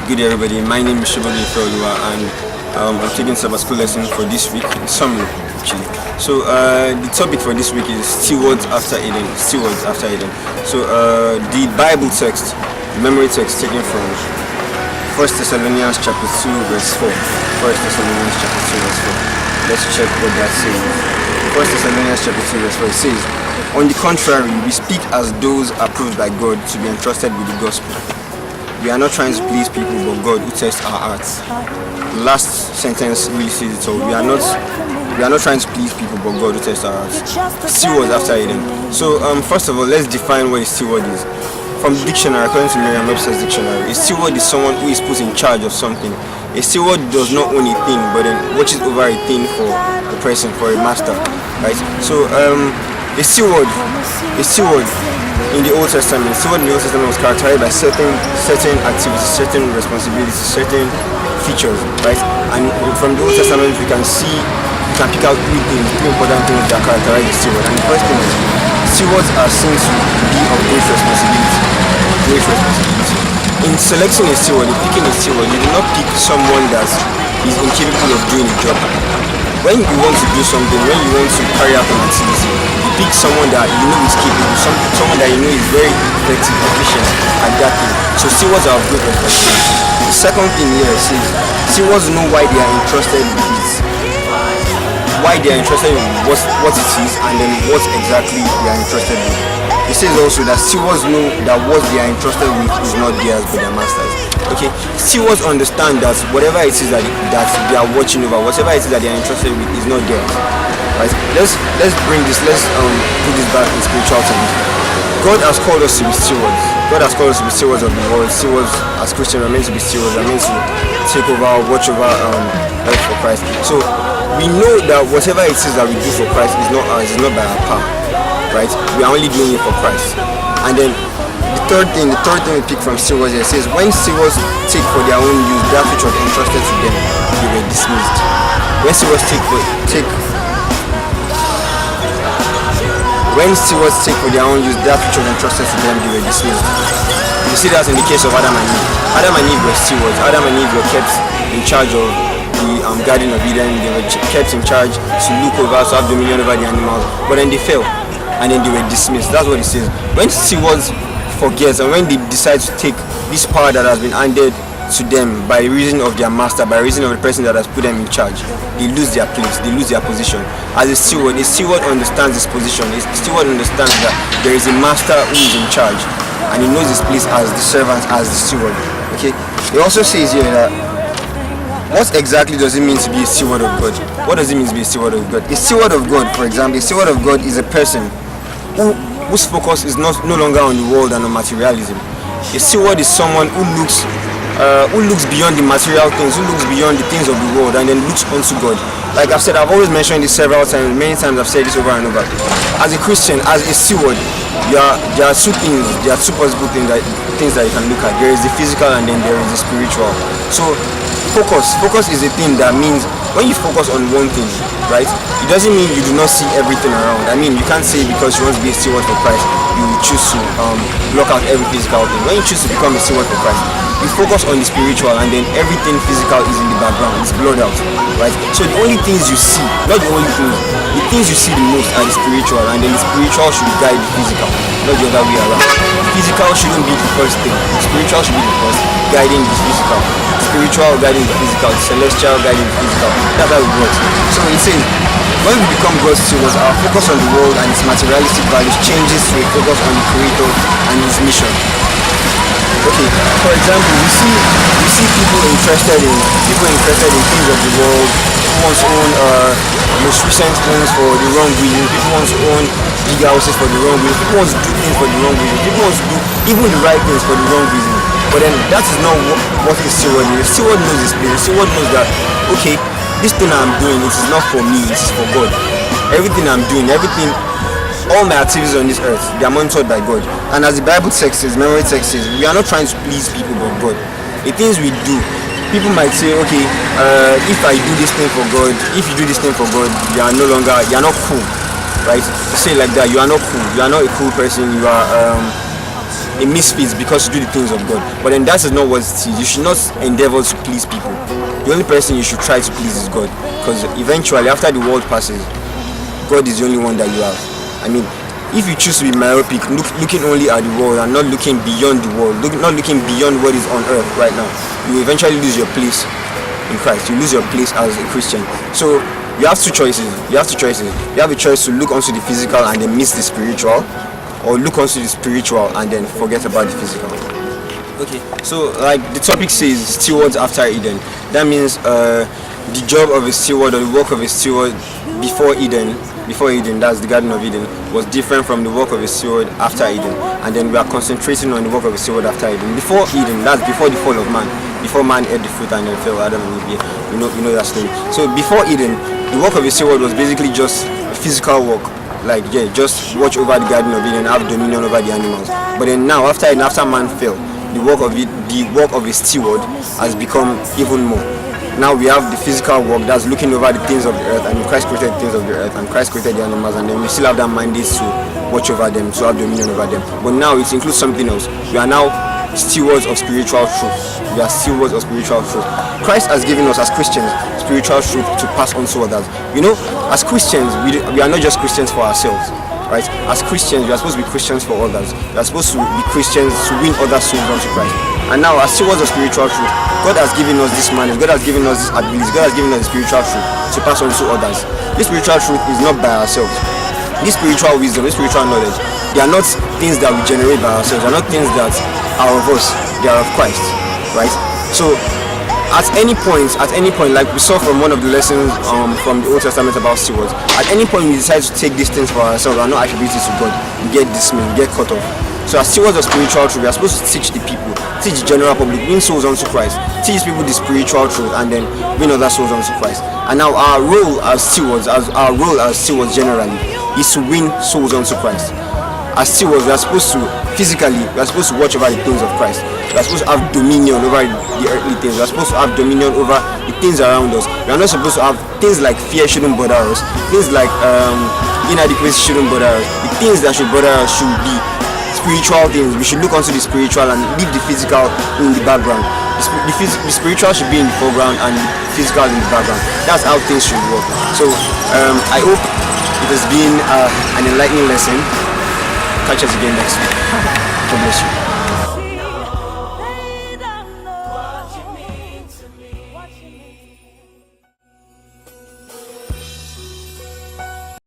Good day, everybody. My name is Summary.Lesson, and I'm taking Sabbath school lesson for this week. Summary, actually. So the topic for this week is Stewards after Eden. Stewards after Eden. So the Bible text, memory text, taken from 1 Thessalonians chapter 2 verse 4. 1 Thessalonians chapter 2 verse 4. Let's check what that says. 1 Thessalonians chapter 2 verse 4. It says, "On the contrary, we speak as those approved by God to be entrusted with the gospel. We are not trying to please people, but God who tests our hearts." The last sentence really says it all. We are not trying to please people, but God who tests our hearts. Stewards after Eden. So first of all, let's define what a steward is. From the dictionary, according to Merriam-Webster's dictionary, a steward is someone who is put in charge of something. A steward does not own a thing, but then watches over a thing for a person, for a master, right? So a steward in the Old Testament, was characterized by certain activities, certain responsibilities, certain features, right? And from the Old Testament, we can pick out three important things that characterize a steward. And the first thing is, stewards are seen to be of great responsibility. In selecting a steward, in picking a steward, you do not pick someone that is incapable of doing a job. When you want to do something, when you want to carry out an activity, you pick someone that you know is capable, someone that you know is very effective, efficient at that thing. So stewards are of great responsibility. The second thing here says, stewards know why they are entrusted with it. Why they are interested in what it is, and then what exactly they are interested in. It says also that stewards know that what they are entrusted with is not theirs but their masters. Okay, stewards understand that whatever it is that they are watching over, whatever it is that they are entrusted with is not theirs. Right? Let's put this back in spiritual terms. God has called us to be stewards. God has called us to be stewards of the world. Stewards, as Christians, are meant to be stewards. Are meant to take over, watch over earth for Christ. So we know that whatever it is that we do for Christ is not ours, it's not by our power, right? We are only doing it for Christ. And then the third thing we pick from stewards here says, when stewards take for their own use that which was entrusted to them, they were dismissed. When stewards take for their own use that which was entrusted to them, they were dismissed. You see that in the case of Adam and Eve. Adam and Eve were stewards. Adam and Eve were kept in charge of the Garden of Eden. They were kept in charge to look over, to have dominion over the animals, but then they fell and then they were dismissed. That's what it says. When stewards forget, and when they decide to take this power that has been handed to them by reason of their master, by reason of the person that has put them in charge, they lose their place, they lose their position. As a steward understands his position. A steward understands that there is a master who is in charge, and he knows his place as the servant, as the steward. Okay. It also says here that what exactly does it mean to be a steward of God? What does it mean to be a steward of God? A steward of God, for example, a steward of God is a person whose focus is no longer on the world and on materialism. A steward is someone who looks beyond the material things, who looks beyond the things of the world, and then looks unto God. Like I've said, I've always mentioned this several times. Many times I've said this over and over. As a Christian, as a steward, there are two things. There are two possible things that you can look at. There is the physical, and then there is the spiritual. So Focus is a thing that means when you focus on one thing, right, it doesn't mean you do not see everything around. I mean, you can't say because you want to be a steward for Christ, you will choose to block out every physical thing. When you choose to become a steward for Christ, you focus on the spiritual, and then everything physical is in the background, it's blurred out, right? So the only things you see, not the only things, the things you see the most are the spiritual, and then the spiritual should guide the physical, not the other way around. The physical shouldn't be the first thing, the spiritual should be the first, guiding the physical. Spiritual guiding the physical, the celestial guiding the physical. That's how it works. So it says, when we become God's stewards, our focus on the world and its materialistic values changes to a focus on the Creator and His mission. Okay, for example, we see people interested in things of the world. People want to own most recent homes for the wrong reason. People want to own big houses for the wrong reason. People want to do things for the wrong reason. People want to do even the right things for the wrong reason. But then that is not what a steward is. A steward knows his place. A steward knows that, okay, this thing I'm doing, it is not for me, it is for God. Everything I'm doing, all my activities on this earth, they are monitored by God. And as the Bible text says, memory text says, we are not trying to please people but God. The things we do, people might say, okay, if I do this thing for God, if you do this thing for God, you are not cool, right? To say it like that, you are not cool, you are not a cool person, you are a misfit because you do the things of God. But then that is not what it is. You should not endeavor to please people. The only person you should try to please is God, because eventually, after the world passes, God is the only one that you have. I mean, if you choose to be myopic, looking only at the world and not looking beyond the world, not looking beyond what is on earth right now, you will eventually lose your place in Christ. You lose your place as a Christian. So you have two choices. You have a choice to look onto the physical and then miss the spiritual, or look onto the spiritual and then forget about the physical. Okay, so like the topic says, stewards after Eden. That means the job of a steward, or the work of a steward before Eden, that's the Garden of Eden, was different from the work of a steward after Eden. And then we are concentrating on the work of a steward after Eden. Before Eden, that's before the fall of man, before man ate the fruit and then fell, Adam and Eve. You know that story. So before Eden, the work of a steward was basically just a physical work. Like, just watch over the Garden of Eden, have dominion over the animals. But then now, after man fell, the work of a steward has become even more. Now we have the physical work, that's looking over the things of the earth, and Christ created the things of the earth, and Christ created the animals, and then we still have that mandate to watch over them, to have dominion over them. But now it includes something else. We are now stewards of spiritual truth. We are stewards of spiritual truth. Christ has given us, as Christians, spiritual truth to pass on to others. You know, as Christians, we are not just Christians for ourselves. Right? As Christians, we are supposed to be Christians for others. We are supposed to be Christians to win other souls unto Christ. And now, as stewards of spiritual truth, God has given us this mandate, God has given us this ability, God has given us the spiritual truth to pass on to others. This spiritual truth is not by ourselves. This spiritual wisdom, this spiritual knowledge, they are not things that we generate by ourselves. They are not things that are of us. They are of Christ. Right? So, at any point, like we saw from one of the lessons from the Old Testament about stewards, at any point we decide to take these things for ourselves and not attribute it to God, we get dismayed, we get cut off. So as stewards of spiritual truth, we are supposed to teach the people, teach the general public, win souls unto Christ, teach people the spiritual truth, and then win other souls unto Christ. And now our role as stewards generally, is to win souls unto Christ. As stewards, we are supposed to watch over the things of Christ. We are supposed to have dominion over the earthly things. We are supposed to have dominion over the things around us. We are not supposed to have things like fear shouldn't bother us. Things like inadequacy shouldn't bother us. The things that should bother us should be spiritual things. We should look onto the spiritual and leave the physical in the background. The spiritual should be in the foreground and the physical in the background. That's how things should work. So I hope it has been an enlightening lesson. Catch us again next week. God bless you.